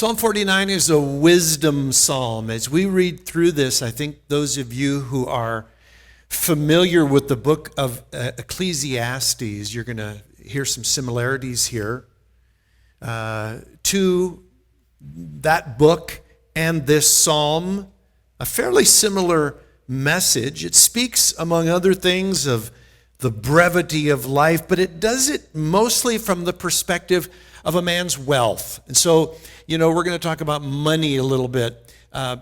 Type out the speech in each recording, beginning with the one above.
Psalm 49 is a wisdom psalm. As we read through this, I think those of you who are familiar with the book of Ecclesiastes, you're going to hear some similarities here to that book and this psalm, a fairly similar message. It speaks, among other things, of the brevity of life, but it does it mostly from the perspective of a man's wealth. And so, we're going to talk about money a little bit.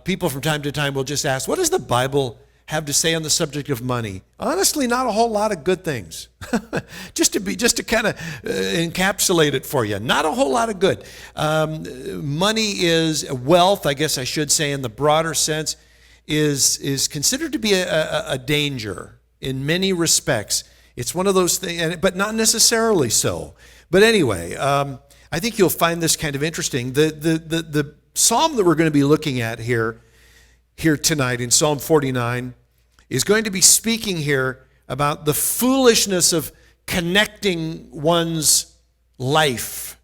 People from time to time will just ask, what does the Bible have to say on the subject of money? Honestly, not a whole lot of good things. just to kind of encapsulate it for you. Not a whole lot of good. Money is wealth, I guess I should say, in the broader sense, is considered to be a danger in many respects. It's one of those things, but not necessarily so. But anyway, I think you'll find this kind of interesting. The psalm that we're going to be looking at here tonight in Psalm 49 is going to be speaking here about the foolishness of connecting one's life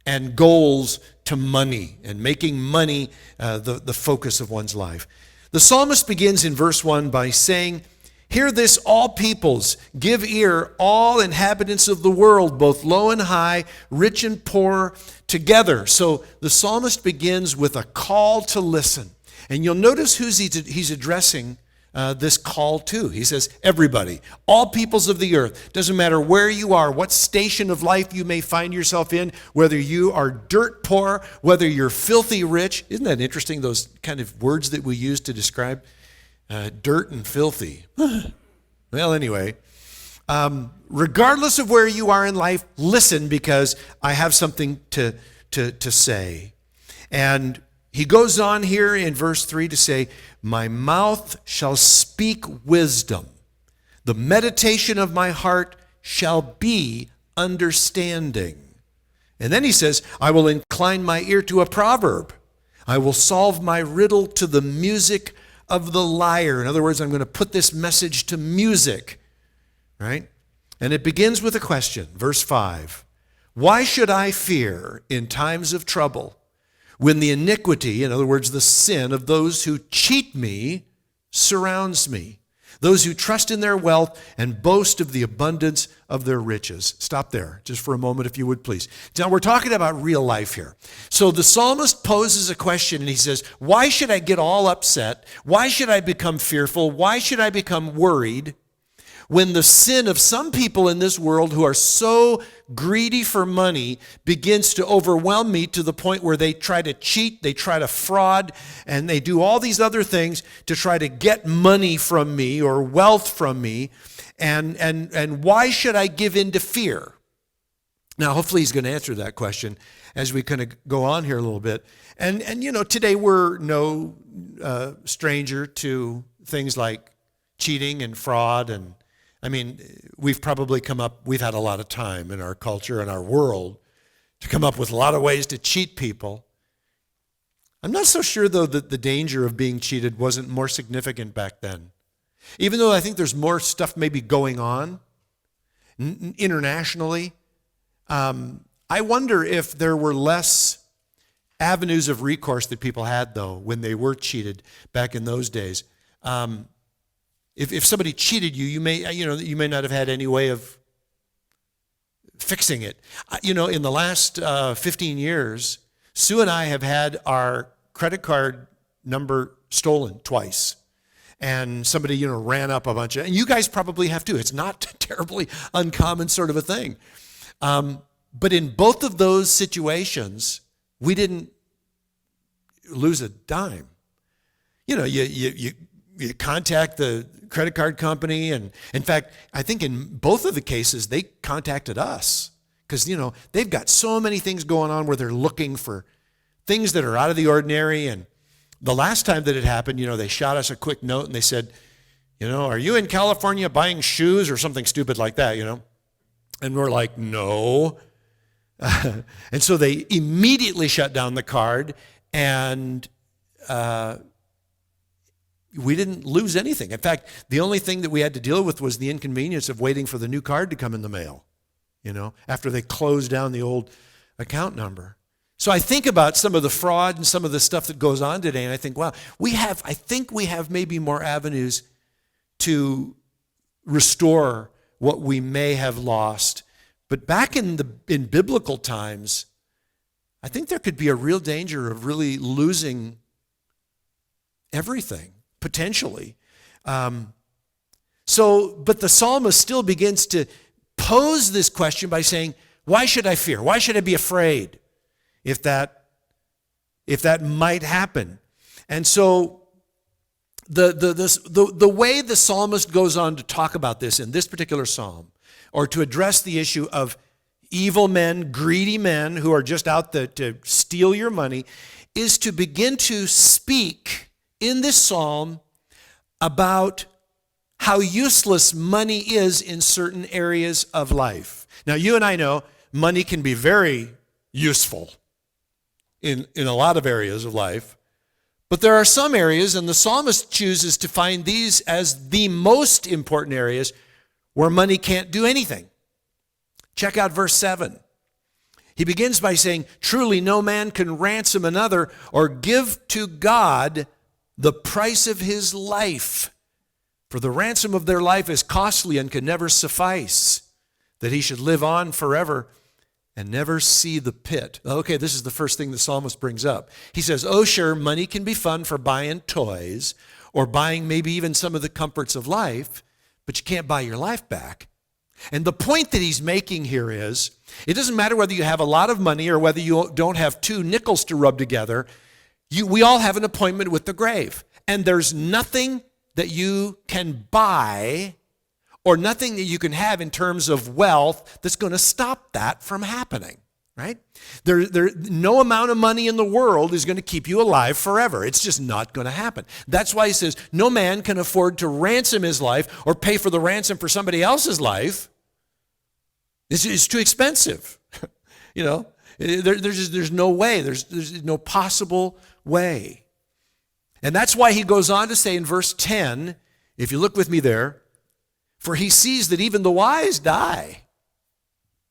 and goals to money and making money the focus of one's life. The psalmist begins in verse 1 by saying, "Hear this, all peoples, give ear, all inhabitants of the world, both low and high, rich and poor, together." So the psalmist begins with a call to listen. And you'll notice who he's addressing this call to. He says, everybody, all peoples of the earth. Doesn't matter where you are, what station of life you may find yourself in, whether you are dirt poor, whether you're filthy rich. Isn't that interesting, those kind of words that we use to describe dirt and filthy? Well, anyway, regardless of where you are in life, listen, because I have something to say. And he goes on here in verse 3 to say, "My mouth shall speak wisdom. The meditation of my heart shall be understanding." And then he says, "I will incline my ear to a proverb. I will solve my riddle to the music of the lyre." In other words, I'm going to put this message to music, right? And it begins with a question, verse 5. "Why should I fear in times of trouble, when the iniquity," in other words, the sin of those who cheat me, surrounds me, those who trust in their wealth and boast of the abundance of their riches?" Stop there just for a moment, if you would, please. Now, we're talking about real life here. So the psalmist poses a question, and he says, why should I get all upset? Why should I become fearful? Why should I become worried when the sin of some people in this world who are so greedy for money begins to overwhelm me to the point where they try to cheat, they try to fraud, and they do all these other things to try to get money from me or wealth from me? And why should I give in to fear? Now, hopefully he's going to answer that question as we kind of go on here a little bit. And today we're no stranger to things like cheating and fraud. And I mean, we've had a lot of time in our culture and our world to come up with a lot of ways to cheat people. I'm not so sure, though, that the danger of being cheated wasn't more significant back then. Even though I think there's more stuff maybe going on internationally, I wonder if there were less avenues of recourse that people had, though, when they were cheated back in those days. If somebody cheated you, you may not have had any way of fixing it. In the last 15 years, Sue and I have had our credit card number stolen twice. And somebody, ran up a bunch of, and you guys probably have too. It's not terribly uncommon sort of a thing. But in both of those situations, we didn't lose a dime. You contact the credit card company, and in fact, I think in both of the cases, they contacted us because, they've got so many things going on where they're looking for things that are out of the ordinary. And the last time that it happened, they shot us a quick note and they said, "Are you in California buying shoes?" or something stupid like that, And we're like, "No." And so they immediately shut down the card, and we didn't lose anything. In fact, the only thing that we had to deal with was the inconvenience of waiting for the new card to come in the mail, after they closed down the old account number. So I think about some of the fraud and some of the stuff that goes on today, and I think, wow, I think we have maybe more avenues to restore what we may have lost. But back in biblical times, I think there could be a real danger of really losing everything, potentially. But the psalmist still begins to pose this question by saying, why should I fear? Why should I be afraid if that might happen? And so the way the psalmist goes on to talk about this in this particular psalm, or to address the issue of evil men, greedy men who are just out to steal your money, is to begin to speak in this psalm about how useless money is in certain areas of life. Now, you and I know money can be very useful in a lot of areas of life, but there are some areas, and the psalmist chooses to find these as the most important areas where money can't do anything. Check out verse 7. He begins by saying, truly no man can ransom another or give to God the price of his life. For the ransom of their life is costly and can never suffice, that he should live on forever and never see the pit. Okay, this is the first thing the psalmist brings up. He says, oh sure, money can be fun for buying toys or buying maybe even some of the comforts of life, but you can't buy your life back. And the point that he's making here is, it doesn't matter whether you have a lot of money or whether you don't have two nickels to rub together. We all have an appointment with the grave. And there's nothing that you can buy or nothing that you can have in terms of wealth that's going to stop that from happening, right? No amount of money in the world is going to keep you alive forever. It's just not going to happen. That's why he says, no man can afford to ransom his life or pay for the ransom for somebody else's life. It's too expensive. There's no way. There's no possible way. And that's why he goes on to say in verse 10, if you look with me there, for he sees that even the wise die.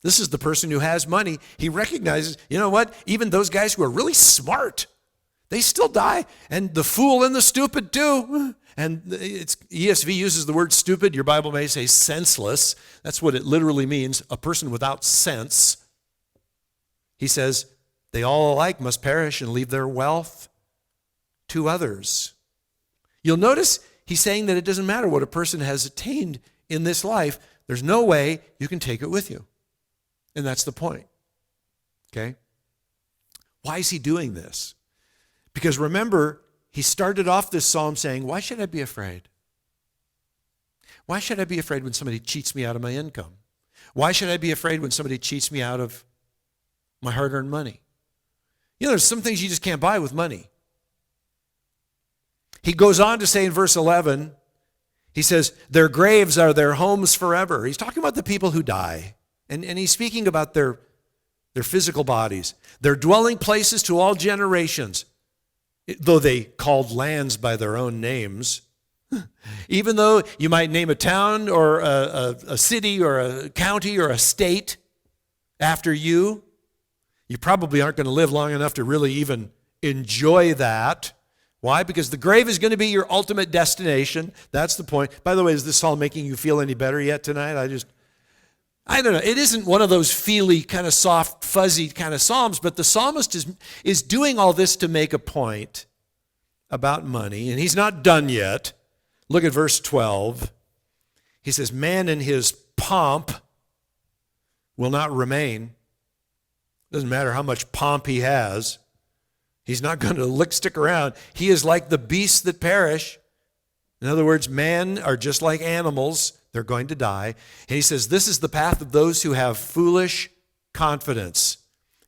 This is the person who has money. He recognizes, you know what? Even those guys who are really smart, they still die. And the fool and the stupid too. And ESV uses the word stupid. Your Bible may say senseless. That's what it literally means, a person without sense. He says, they all alike must perish and leave their wealth to others. You'll notice he's saying that it doesn't matter what a person has attained in this life. There's no way you can take it with you. And that's the point. Okay? Why is he doing this? Because remember, he started off this psalm saying, why should I be afraid? Why should I be afraid when somebody cheats me out of my income? Why should I be afraid when somebody cheats me out of my hard-earned money? There's some things you just can't buy with money. He goes on to say in verse 11, he says, their graves are their homes forever. He's talking about the people who die. And he's speaking about their physical bodies. Their dwelling places to all generations, though they called lands by their own names. Even though you might name a town or a city or a county or a state after you, you probably aren't going to live long enough to really even enjoy that. Why? Because the grave is going to be your ultimate destination. That's the point. By the way, is this all making you feel any better yet tonight? I don't know. It isn't one of those feely, kind of soft, fuzzy kind of psalms, but the psalmist is doing all this to make a point about money, and he's not done yet. Look at verse 12. He says, man in his pomp will not remain. Doesn't matter how much pomp he has. He's not going to stick around. He is like the beasts that perish. In other words, men are just like animals. They're going to die. And he says, this is the path of those who have foolish confidence.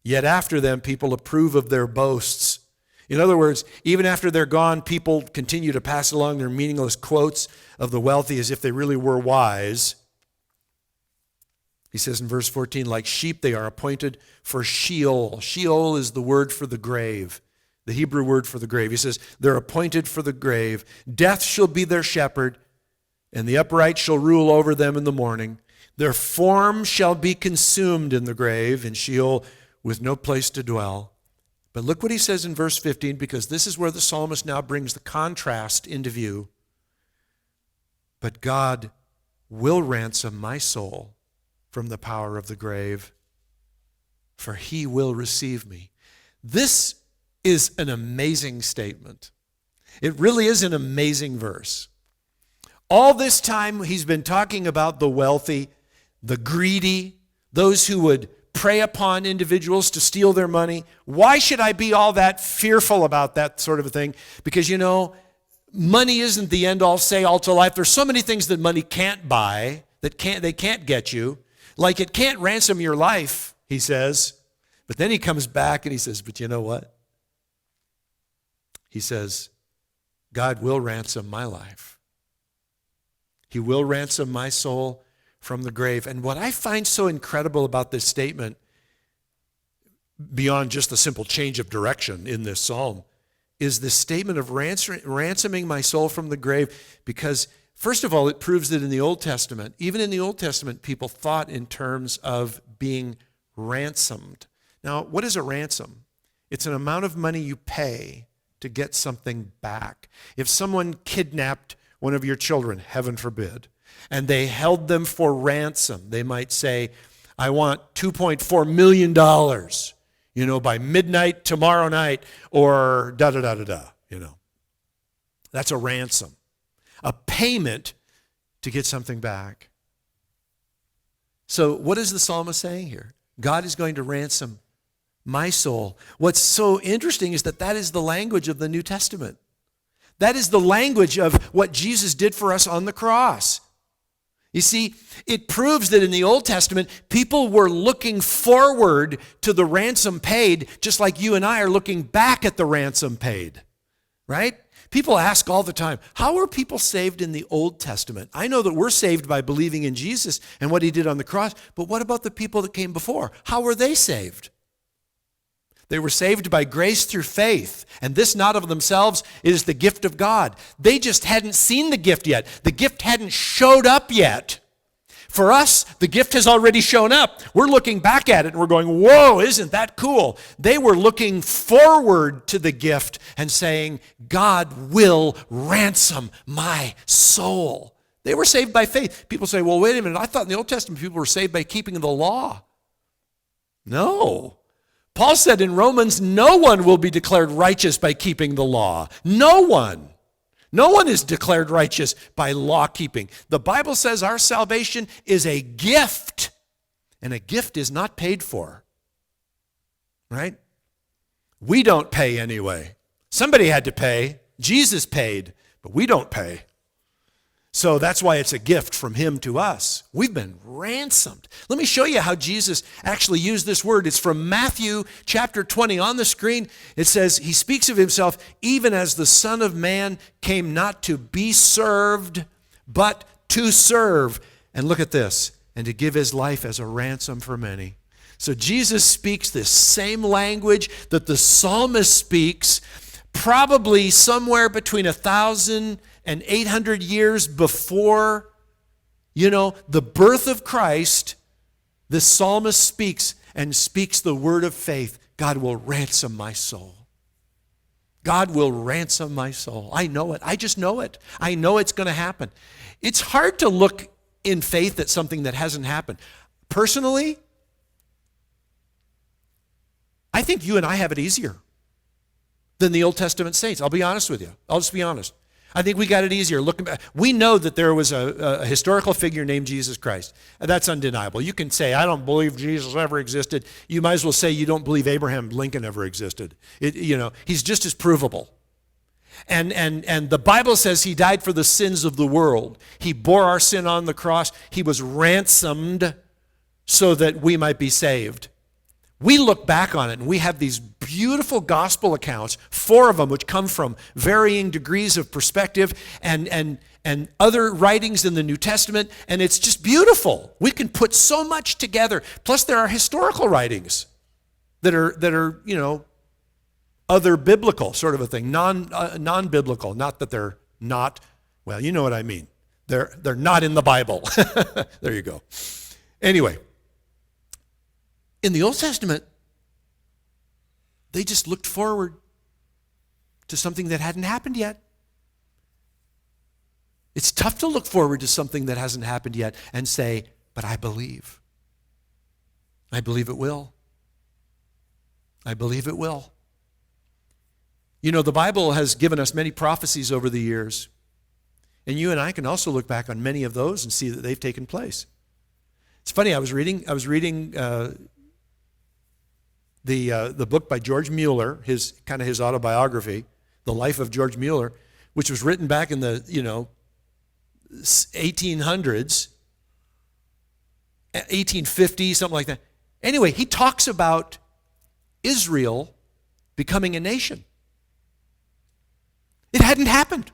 Yet after them, people approve of their boasts. In other words, even after they're gone, people continue to pass along their meaningless quotes of the wealthy as if they really were wise. He says in verse 14, like sheep, they are appointed for Sheol. Sheol is the word for the grave, the Hebrew word for the grave. He says, they're appointed for the grave. Death shall be their shepherd, and the upright shall rule over them in the morning. Their form shall be consumed in the grave, in Sheol, with no place to dwell. But look what he says in verse 15, because this is where the psalmist now brings the contrast into view. But God will ransom my soul from the power of the grave, for he will receive me. This is an amazing statement. It really is an amazing verse. All this time he's been talking about the wealthy, the greedy, those who would prey upon individuals to steal their money. Why should I be all that fearful about that sort of a thing? Because, money isn't the end-all, say-all to life. There's so many things that money can't buy, they can't get you. Like it can't ransom your life, he says. But then he comes back and he says, but you know what? He says, God will ransom my life. He will ransom my soul from the grave. And what I find so incredible about this statement, beyond just the simple change of direction in this psalm, is the statement of ransoming my soul from the grave, because first of all, it proves that in the Old Testament, even in the Old Testament, people thought in terms of being ransomed. Now, what is a ransom? It's an amount of money you pay to get something back. If someone kidnapped one of your children, heaven forbid, and they held them for ransom, they might say, I want $2.4 million, by midnight tomorrow night, or da-da-da-da-da, That's a ransom, a payment to get something back. So what is the psalmist saying here? God is going to ransom my soul. What's so interesting is that is the language of the New Testament. That is the language of what Jesus did for us on the cross. You see, it proves that in the Old Testament, people were looking forward to the ransom paid, just like you and I are looking back at the ransom paid, right? People ask all the time, how were people saved in the Old Testament? I know that we're saved by believing in Jesus and what he did on the cross, but what about the people that came before? How were they saved? They were saved by grace through faith, and this not of themselves is the gift of God. They just hadn't seen the gift yet. The gift hadn't showed up yet. For us, the gift has already shown up. We're looking back at it and we're going, whoa, isn't that cool? They were looking forward to the gift and saying, God will ransom my soul. They were saved by faith. People say, well, wait a minute, I thought in the Old Testament people were saved by keeping the law. No. Paul said in Romans, no one will be declared righteous by keeping the law. No one. No one is declared righteous by law keeping. The Bible says our salvation is a gift, and a gift is not paid for. Right? We don't pay anyway. Somebody had to pay. Jesus paid, but we don't pay. So that's why it's a gift from him to us. We've been ransomed. Let me show you how Jesus actually used this word. It's from Matthew chapter 20. On the screen, it says, he speaks of himself, even as the Son of Man came not to be served, but to serve. And look at this, and to give his life as a ransom for many. So Jesus speaks this same language that the psalmist speaks, probably somewhere between 1,000 and 800 years before, the birth of Christ. The psalmist speaks the word of faith. God will ransom my soul. God will ransom my soul. I know it. I just know it. I know it's going to happen. It's hard to look in faith at something that hasn't happened. Personally, I think you and I have it easier than the Old Testament saints. I'll be honest with you. I'll just be honest. I think we got it easier. Looking back, we know that there was a historical figure named Jesus Christ. That's undeniable. You can say, I don't believe Jesus ever existed. You might as well say you don't believe Abraham Lincoln ever existed. He's just as provable. And the Bible says he died for the sins of the world. He bore our sin on the cross. He was ransomed so that we might be saved. We look back on it and we have these beautiful gospel accounts, 4 of them, which come from varying degrees of perspective and other writings in the New Testament, and it's just beautiful. We can put so much together. Plus there are historical writings that are other biblical sort of a thing, non-biblical, not that they're not, well, you know what I mean. They're not in the Bible. There you go. Anyway, in the Old Testament, They just looked forward to something that hadn't happened yet. It's tough to look forward to something that hasn't happened yet and say, but I believe. I believe it will. I believe it will. You know, the Bible has given us many prophecies over the years. And you and I can also look back on many of those and see that they've taken place. It's funny, I was reading the book by George Mueller, his autobiography, The Life of George Mueller, which was written back in the 1800s, 1850, something like that. Anyway, he talks about Israel becoming a nation. It hadn't happened.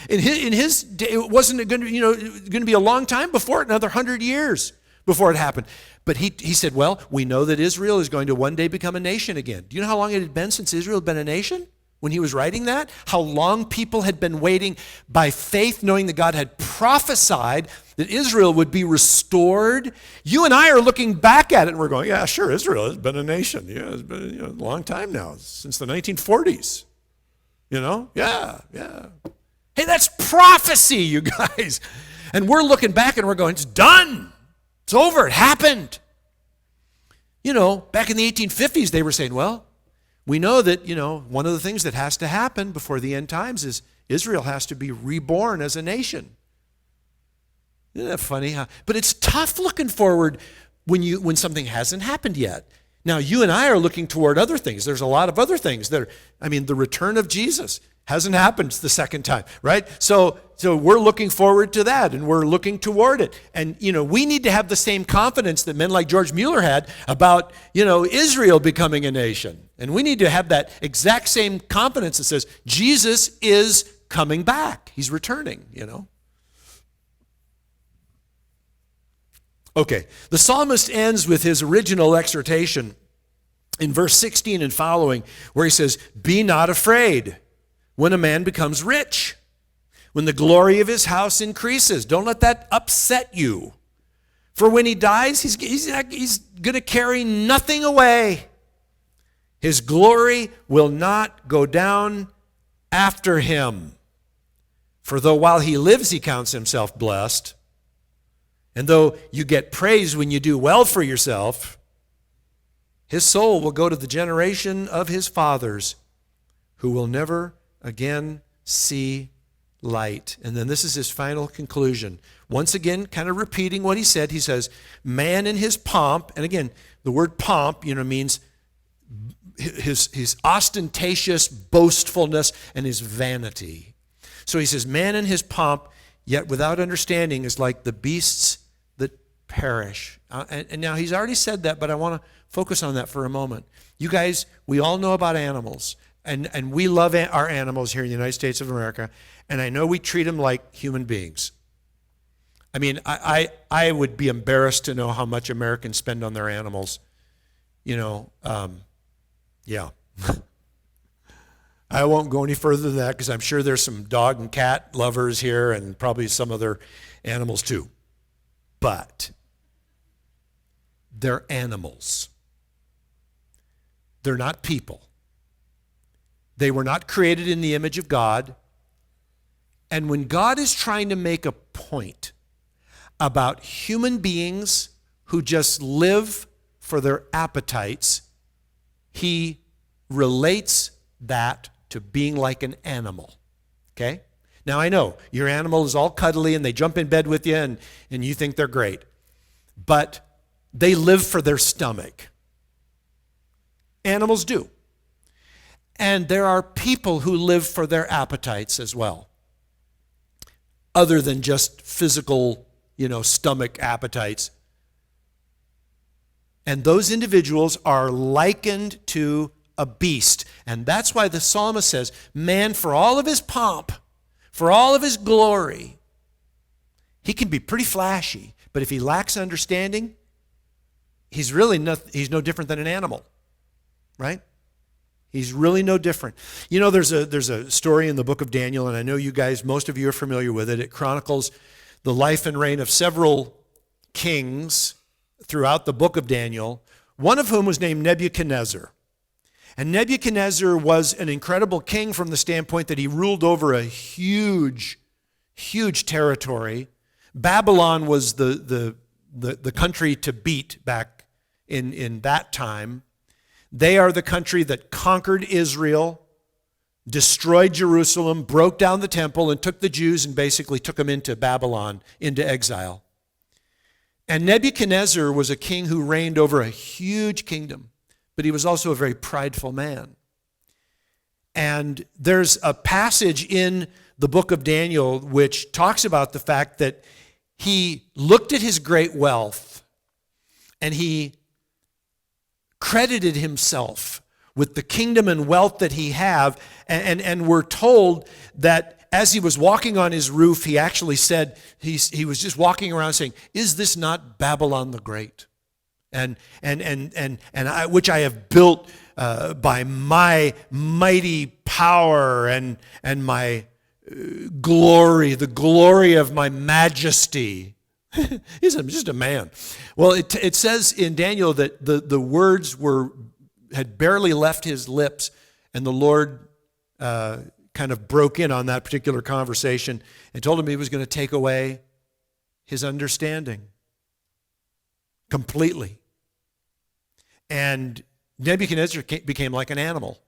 in his day, it wasn't going to be a long time before it, another 100 years before it happened. But he said, well, we know that Israel is going to one day become a nation again. Do you know how long it had been since Israel had been a nation? When he was writing that, how long people had been waiting by faith, knowing that God had prophesied that Israel would be restored. You and I are looking back at it and we're going, yeah, sure, Israel has been a nation. Yeah, it's been a long time now, since the 1940s. Yeah. Hey, that's prophecy, you guys. And we're looking back and we're going, it's done. It's over. It happened. Back in the 1850s, they were saying, well, we know that, one of the things that has to happen before the end times is Israel has to be reborn as a nation. Isn't that funny? Huh? But it's tough looking forward when something hasn't happened yet. Now, you and I are looking toward other things. There's a lot of other things the return of Jesus hasn't happened the second time, right? So we're looking forward to that, and we're looking toward it. And, we need to have the same confidence that men like George Mueller had about, Israel becoming a nation. And we need to have that exact same confidence that says Jesus is coming back. He's returning, Okay, the psalmist ends with his original exhortation in verse 16 and following, where he says, be not afraid when a man becomes rich, when the glory of his house increases. Don't let that upset you. For when he dies, he's going to carry nothing away. His glory will not go down after him. For though while he lives he counts himself blessed, and though you get praise when you do well for yourself, his soul will go to the generation of his fathers, who will never again see light. And then this is his final conclusion. Once again, kind of repeating what he said, he says, man in his pomp, and again, the word pomp, means his ostentatious boastfulness and his vanity. So he says, man in his pomp, yet without understanding, is like the beasts that perish. And now he's already said that, but I want to focus on that for a moment. You guys, we all know about animals, and we love our animals here in the United States of America, and I know we treat them like human beings. I mean, I would be embarrassed to know how much Americans spend on their animals. Yeah. I won't go any further than that because I'm sure there's some dog and cat lovers here and probably some other animals too. But they're animals. They're not people. They were not created in the image of God. And when God is trying to make a point about human beings who just live for their appetites, he relates that to being like an animal. Okay? Now I know your animal is all cuddly and they jump in bed with you and you think they're great. But they live for their stomach. Animals do. And there are people who live for their appetites as well. Other than just physical, stomach appetites. And those individuals are likened to a beast. And that's why the psalmist says, man, for all of his pomp, for all of his glory, he can be pretty flashy, but if he lacks understanding, he's no different than an animal, right? He's really no different. There's a story in the book of Daniel, and I know you guys, most of you are familiar with it. It chronicles the life and reign of several kings throughout the book of Daniel, one of whom was named Nebuchadnezzar. And Nebuchadnezzar was an incredible king from the standpoint that he ruled over a huge, huge territory. Babylon was the country to beat back in that time. They are the country that conquered Israel, destroyed Jerusalem, broke down the temple, and took the Jews and basically took them into Babylon, into exile. And Nebuchadnezzar was a king who reigned over a huge kingdom, but he was also a very prideful man. And there's a passage in the book of Daniel which talks about the fact that he looked at his great wealth and he credited himself with the kingdom and wealth that he had. And we're told that as he was walking on his roof, he actually said, he was just walking around saying, "Is this not Babylon the Great? And which I have built by my mighty power and my glory, the glory of my majesty." He's just a man. Well, it says in Daniel that the words had barely left his lips, and the Lord kind of broke in on that particular conversation and told him he was going to take away his understanding completely. And Nebuchadnezzar became like an animal.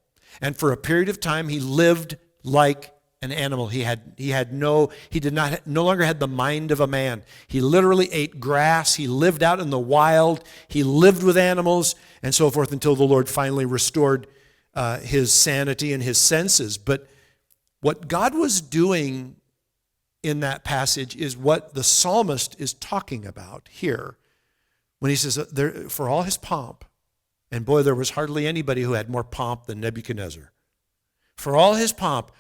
And for a period of time, he lived like an animal. He no longer had the mind of a man. He literally ate grass. He lived out in the wild. He lived with animals and so forth until the Lord finally restored his sanity and his senses. But what God was doing in that passage is what the psalmist is talking about here when he says, for all his pomp, and boy, there was hardly anybody who had more pomp than Nebuchadnezzar. For all his pomp,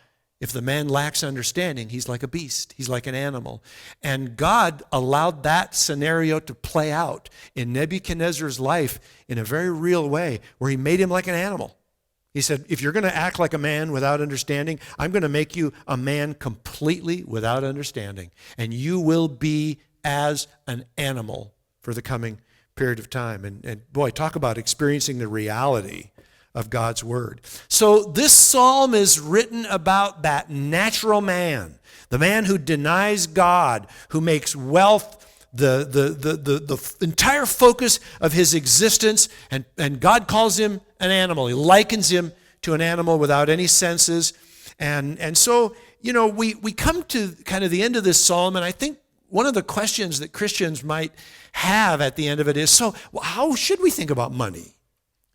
if the man lacks understanding, he's like a beast. He's like an animal. And God allowed that scenario to play out in Nebuchadnezzar's life in a very real way, where he made him like an animal. He said, if you're going to act like a man without understanding, I'm going to make you a man completely without understanding. And you will be as an animal for the coming period of time. And boy, talk about experiencing the reality of God's word. So this psalm is written about that natural man, the man who denies God, who makes wealth the entire focus of his existence, and God calls him an animal. He likens him to an animal without any senses. And so, we come to kind of the end of this psalm, and I think one of the questions that Christians might have at the end of it is, so how should we think about money?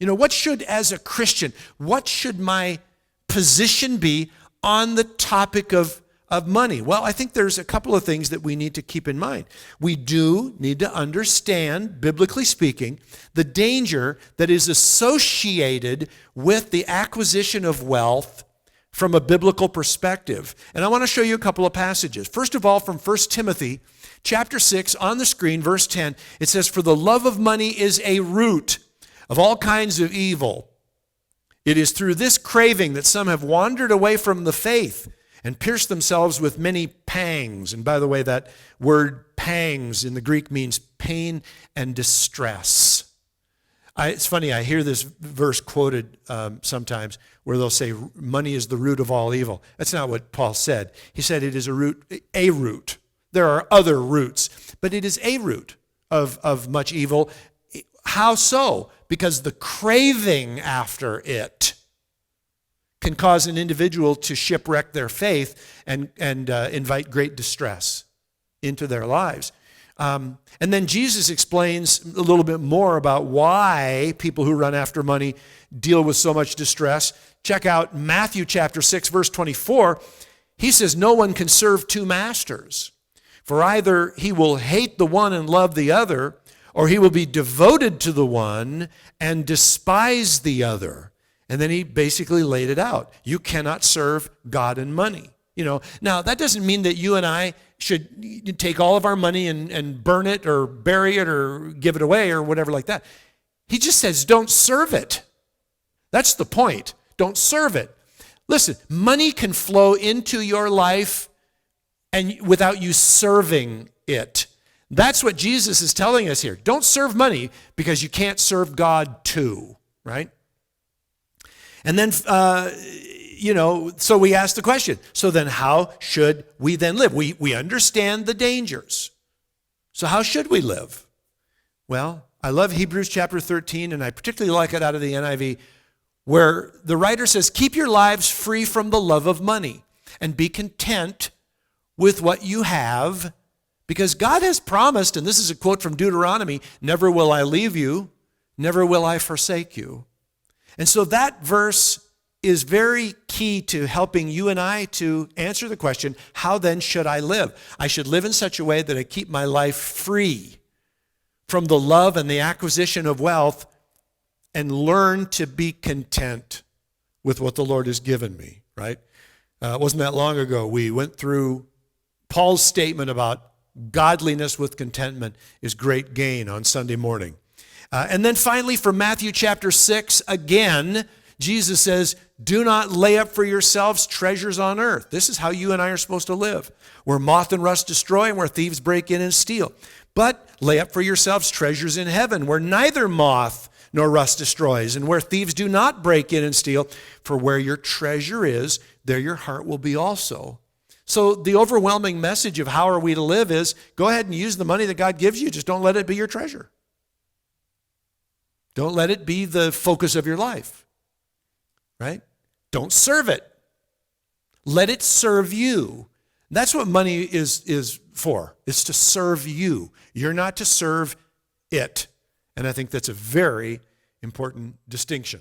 What should, as a Christian, what should my position be on the topic of money? Well, I think there's a couple of things that we need to keep in mind. We do need to understand, biblically speaking, the danger that is associated with the acquisition of wealth from a biblical perspective. And I want to show you a couple of passages. First of all, from 1 Timothy chapter 6, on the screen, verse 10, it says, "For the love of money is a root of all kinds of evil. It is through this craving that some have wandered away from the faith and pierced themselves with many pangs." And by the way, that word pangs in the Greek means pain and distress. It's funny, I hear this verse quoted sometimes where they'll say money is the root of all evil. That's not what Paul said. He said it is a root. There are other roots, but it is a root of much evil. How so? Because the craving after it can cause an individual to shipwreck their faith and invite great distress into their lives. And then Jesus explains a little bit more about why people who run after money deal with so much distress. Check out Matthew chapter 6, verse 24. He says, "No one can serve two masters, for either he will hate the one and love the other, or he will be devoted to the one and despise the other." And then he basically laid it out. You cannot serve God and money. Now that doesn't mean that you and I should take all of our money and burn it or bury it or give it away or whatever like that. He just says, don't serve it. That's the point. Don't serve it. Listen, money can flow into your life and without you serving it. That's what Jesus is telling us here. Don't serve money because you can't serve God too, right? And then, so we ask the question, so then how should we then live? We understand the dangers. So how should we live? Well, I love Hebrews chapter 13, and I particularly like it out of the NIV, where the writer says, keep your lives free from the love of money and be content with what you have, because God has promised, and this is a quote from Deuteronomy, never will I leave you, never will I forsake you. And so that verse is very key to helping you and I to answer the question, how then should I live? I should live in such a way that I keep my life free from the love and the acquisition of wealth and learn to be content with what the Lord has given me, right? It wasn't that long ago we went through Paul's statement about godliness with contentment is great gain on Sunday morning. And then finally from Matthew chapter 6, again, Jesus says, do not lay up for yourselves treasures on earth. This is how you and I are supposed to live, where moth and rust destroy and where thieves break in and steal. But lay up for yourselves treasures in heaven, where neither moth nor rust destroys, and where thieves do not break in and steal. For where your treasure is, there your heart will be also. So the overwhelming message of how are we to live is, go ahead and use the money that God gives you, just don't let it be your treasure. Don't let it be the focus of your life, right? Don't serve it. Let it serve you. That's what money is for. It's to serve you. You're not to serve it. And I think that's a very important distinction.